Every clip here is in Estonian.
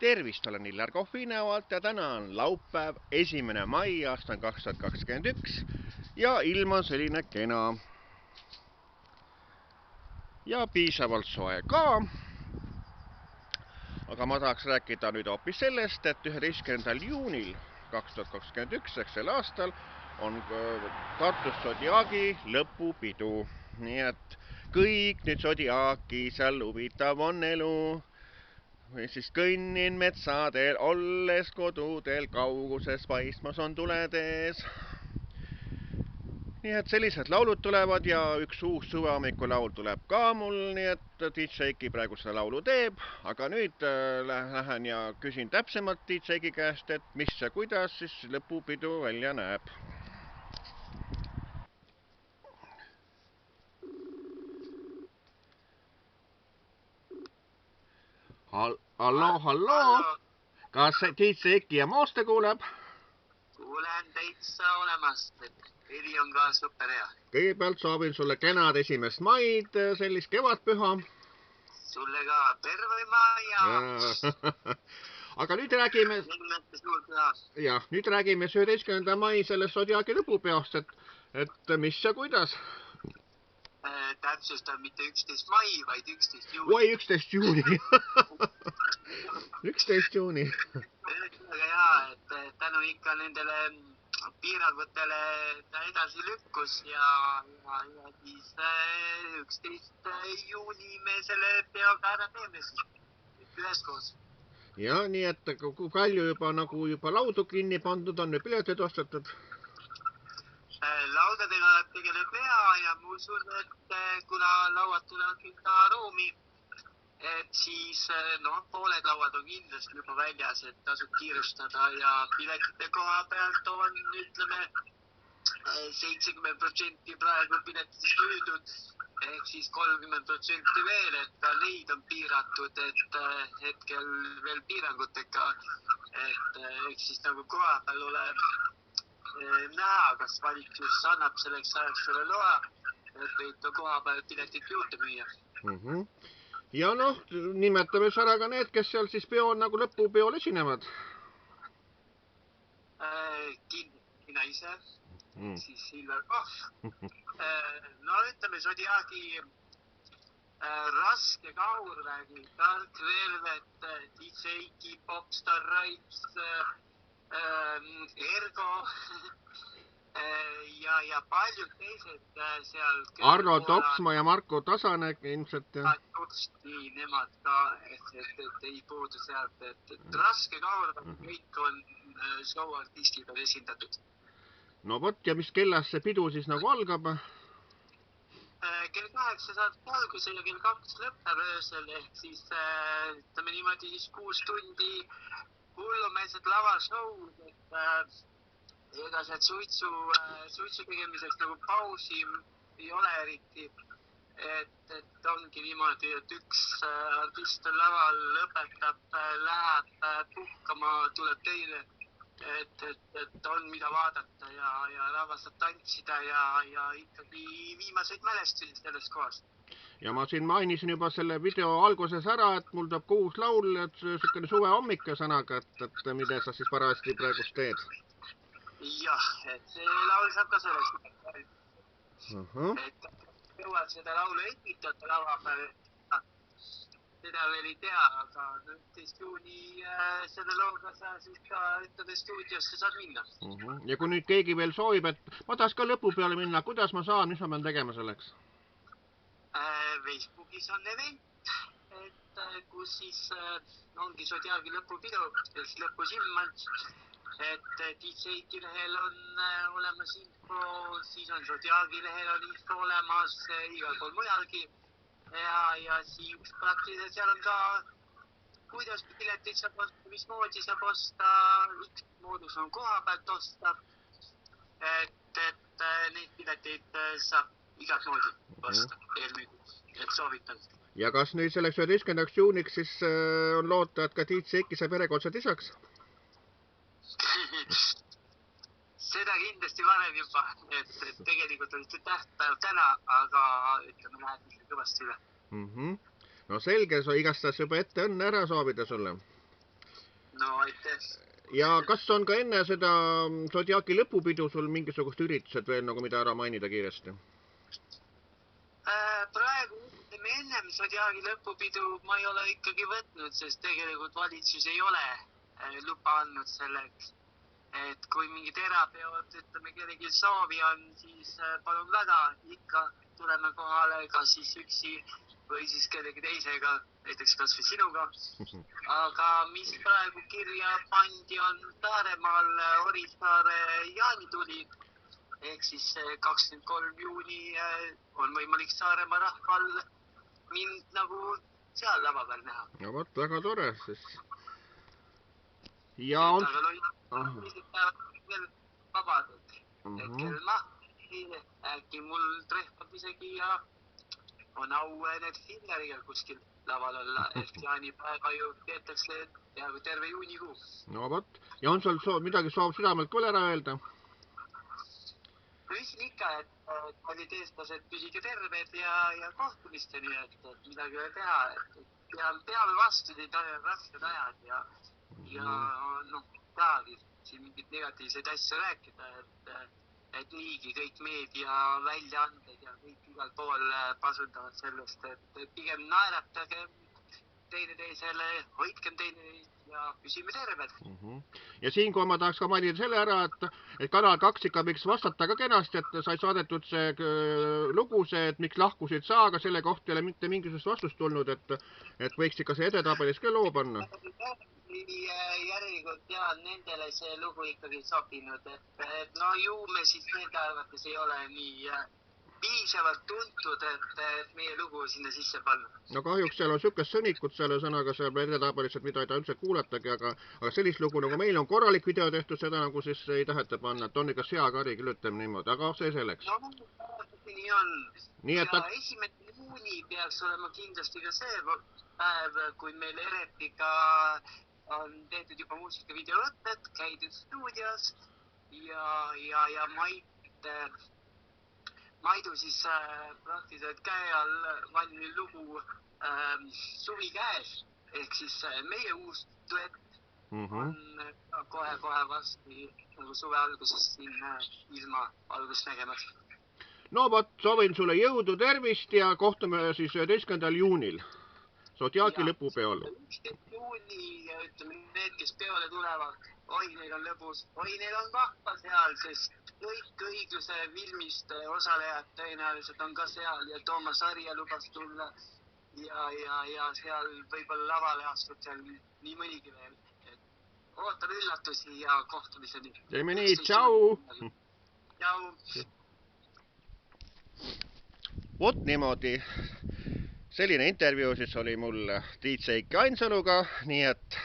Tervist, olen Illar Kohvi näolt ja täna on laupäev, 1. mai aasta 2021 ja ilm on selline kena ja piisavalt soe ka. Aga ma tahaks rääkida nüüd hoopis sellest, et 11. juunil 2021 sel aastal on Tartus Zodiaagi lõpupidu. Nii et kõik nüüd Zodiaaki, seal huvitav on elu. Või siis kõnnin metsadel, olles kodudel, kauguses paistmas on tuled ees. Nii et sellised laulud tulevad ja üks uus suvehommikul laul tuleb ka mul, nii et DJ Eiki praegu seda laulu teeb. Aga nüüd lähen ja küsin täpsemalt DJ Eiki käest, et mis ja kuidas siis lõpupidu välja näeb. Halloo, kas DJ Eiki ja Mooste kuuleb? Kuulen täitsa olemas, et heli on ka super hea. Kõigepealt soovin sulle kenad 1. maid, sellist kevadpüha. Sulle ka terve maja. Aga nüüd räägime... nüüd räägime 11. mai sellest Zodiaagi lõpupeost, et mis ja kuidas? Täpsustan mitte 11. mai, vaid 11. juuni. Oi, 11. juuni. 11. juuni. Väga hea, et tänu ikka nendele piirangutele ta edasi lükkus ja siis 11. juuni me selle peoga ära teeme üheskoos. Ja, nii et palju juba laudu kinni pandud on ja piletid ostetud? Laudadega tegeleb hea ja ma usun, et kuna lauad tulevad külla ruumi, et siis pooled lauad on kindlasti juba väljas, et tasub kiirustada ja piletite koha pealt on, ütleme, 70% praegu piletitest müüdud, ehk siis 30% veel, et ka neid on piiratud, et hetkel veel piirangutega, et ehk siis nagu koha peal ole näha, kas valitsus annab selleks ajaks selle loa, et võib koha peal piletit juurde müüa. Ja nimetame ära ka need, kes seal siis nagu lõpupeol esinevad. Mina ise, siis Illar Kohv. Ütleme Zodiaagi Raske Kaurvägi, Dark Velvet, DJ Eiki, Popstar Raips, Ergo ja paljud teised seal. Arno Toksma ja Marko Tasane ilmselt. Nii, nemad ka, et ei puudu sealt, et Raske Kaurvägi kõik on show-artistid on esindatud. No vot, ja mis kellas see pidu siis nagu algab? Kell 8 saad alguse ja kell 2 lõpeb öösel, ehk siis ütleme niimoodi 6 tundi hullumeelsed lavashowd, et ega sealt suitsu tegemiseks nagu pausi ei ole eriti, et ongi niimoodi, et üks artist on laval, lõpetab, läheb puhkama, tuleb teine, et on mida vaadata ja rahvas saab tantsida ja ikkagi viimaseid mälestusi selles kohas. Ja ma siin mainisin juba selle video alguses ära, et mul tuleb uus laul, et selline suvehommik sõnaga, et mida sa siis parajasti praegust teed? Jah, et see laul saab ka selleks. Et jõuad seda laulu esitada lava peal, seda veel ei tea, aga 11. juuni selle looga sa siis ka ütleme stuudiosse saad minna. Ja kui nüüd keegi veel soovib, et ma tahaks ka lõpu peale minna, kuidas ma saan, mis ma pean tegema selleks? Facebookis on event, et kus siis ongi Zodiaagi lõpupidu, siis lõpusilm, et DJ Eiki lehel on olemas info, siis on Zodiaagi lehel on info olemas igal pool mujalgi ja siis praktiliselt seal on ka kuidas pileteid saab osta, mismoodi saab osta, üks moodus on koha pealt osta, et neid pileteid saab igat moodi osta eelmüüdud, et soovitan. Ja kas nüüd selleks 11. juuniks siis on loota, et ka DJ Eiki saab järjekordselt isaks? Seda kindlasti varem juba, et tegelikult oli tähtpäev täna, aga ütleme läheb kõvasti üle. No selge, igastahes juba ette õnne ära soovida sulle. No aitäh. Ja kas on ka enne seda Zodiaaki lõpupidu sul mingisugust üritused veel nagu mida ära mainida kiiresti? Praegu ütleme ennem Zodiaagi lõpupidu ma ei ole ikkagi võtnud, sest tegelikult valitsus ei ole luba andnud selleks. Et kui mingi terapeod, ütleme kellegi soovi on, siis palun väga, ikka tuleme kohale ka siis üksi või siis kellegi teisega, näiteks kas või sinuga. Aga mis praegu kirja pandi on Saaremaal Orisaare jaanituli, ehk siis 23. juuni on võimalik Saaremaa rahval mind nagu seal lava peal näha. No vot, väga tore, sest... Ja on... vabadud. Hetkel äkki mul trehvab isegi ja on au need Hilleriga kuskil laval olla, ehk jaanipäeva ju peetakse peaaegu terve juunikuu. No vot, ja on sul midagi soov südamelt veel ära öelda? Ütlen ikka, et olid eestlased püsige terved ja kohtumisteni, et midagi ei teha. Peame vastu neid rasked ajad ja noh, tahagi siin mingit negatiivseid asju rääkida, et niigi kõik meedia väljaanded ja kõik igal pool pasundavad sellest, et pigem naeratage teineteisele, hoidkem teineteist ja püsime terved. Ja siinkohal ma tahaks ka mainida selle ära, et Kanal 2 ikka võiks vastata ka kenasti, et sai saadetud see lugu, et miks lahkusid sa, aga selle kohta ei ole mitte mingisugust vastust tulnud, et võiks ikka see edetabelis ka loo panna. Järelikult nendele see lugu ikkagi sobinud, et no ju me siis nende arvates ei ole nii piisavalt tuntud, et meie lugu sinna sisse panna. No kahjuks seal on sükest sõnikut selle sõnaga seal edetabelis, et mida ei ta üldse kuulatagi, aga sellist lugu nagu meil on korralik video tehtud, seda nagu siis ei taheta panna, et on ikka seakari küll, ütleme niimoodi, aga see selleks. No nii on. Ja 1. juuni peaks olema kindlasti ka see päev, kui meil Eretiga on tehtud juba muusikavideolõtted, käidud stuudios ja Maidu siis praktiliselt käe all valmil lugu Suvi käes, ehk siis meie uus duett on kohe vasti nagu suve alguses siin ilma algust nägemas. No vot, soovin sulle jõudu, tervist ja kohtume siis 11. juunil Zodiaaki lõpupeol. 11. juuni, ütleme need, kes peole tulevad, oi, neil on lõbus, oi, neil on vahva seal, sest kõik õigluse filmist osalejad tõenäoliselt on ka seal ja Toomas Arja lubas tulla ja seal võib-olla lavale astub seal nii mõnigi veel. Ootan üllatusi ja kohtumiseni. Teeme nii, tšau! Tšau! Vot niimoodi. Selline intervjuu siis oli mul DJ Eiki Ainsaluga, nii et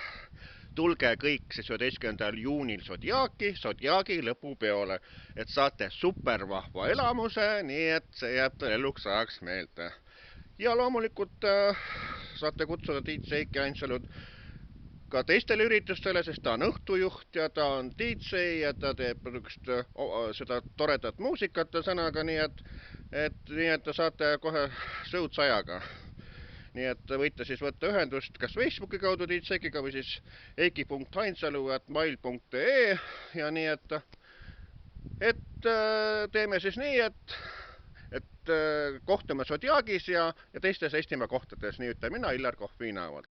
tulge kõik siis 11. juunil Zodiaaki lõpupeole, et saate supervahva elamuse, nii et see jääb teil eluks ajaks meelde. Ja loomulikult saate kutsuda DJ Eiki Ainsalud ka teistele üritustele, sest ta on õhtujuht ja ta on DJ ja ta teeb seda toredat muusikat sõnaga, nii et te saate kohe sõudsajaga. Nii et võite siis võtta ühendust kas Facebooki kaudu DJ Eikiga või siis eiki.ainsalu@mail.ee ja nii et teeme siis nii, et kohtume Zodiaagis ja teistes Eestimaa kohtades, nii ütleme mina, Illar Kohviinavalt.